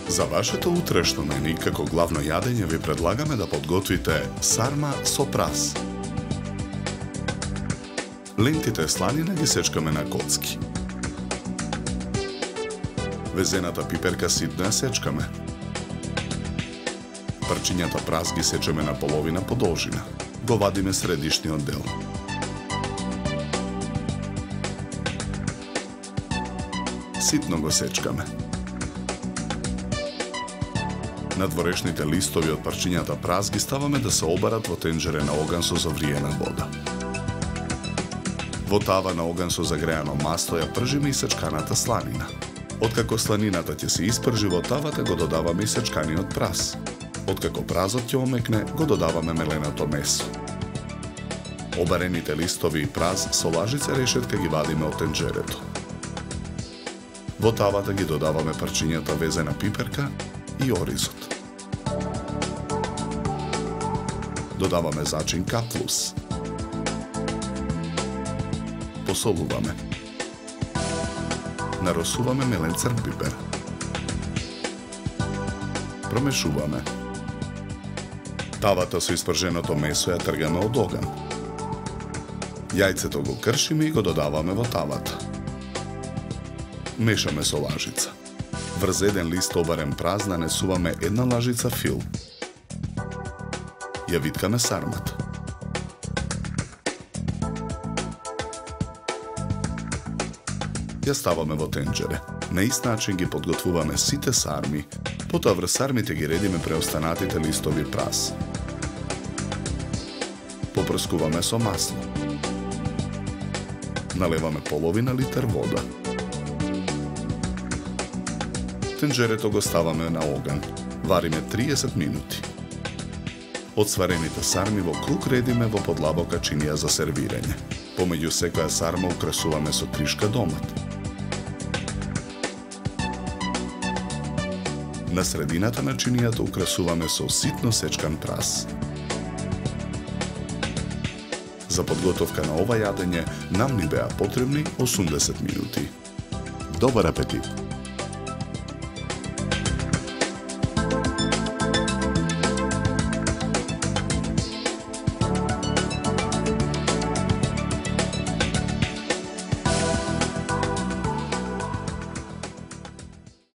За вашето утрешно мени, како главно јадење, ви предлагаме да подготвите сарма со прас. Лентите сланина ги сечкаме на коцки. Везената пиперка ситно ја сечкаме. Парчињата прас ги сечеме на половина по должина. Го вадиме средишниот дел. Ситно го сечкаме. Надворешните листови од парчињата прас ги ставаме да се обарат во тенџере на оган со завриена вода. Во тава на оган со загреано масто ја пржиме и сечканата сланина. Откако сланината ќе се испржи во тавата, го додаваме и сечканиот прас. Откако празот ќе омекне, го додаваме меленото месо. Обарените листови и прас со лажица решетка ги вадиме од тенџерето. Во тавата ги додаваме парчињата везена пиперка и оризот. Додаваме зачин каплус. Посолуваме. Наросуваме мелен црн пипер. Промешуваме. Тавата со испрженото месо ја тргаме од оган. Јајцето го кршиме и го додаваме во тавата. Мешаме со лажица. Врз еден лист обарен прас нанесуваме една лажица фил. Ја виткаме сармата. Ја ставаме во тенџере. На ист начин ги подготвуваме сите сарми, потоа врз сармите ги редиме преостанатите листови прас. Попрскуваме со масло. Налеваме половина литар вода. Тенџерето го ставаме на оган. Вариме 30 минути. Од сварените сарми во круг редиме во подлабока чинија за сервирање. Помеѓу секоја сарма украсуваме со кришка домат. На средината на чинијата украсуваме со ситно сечкан прас. За подготовка на ова јадење нам ни беа потребни 80 минути. Добар апетит!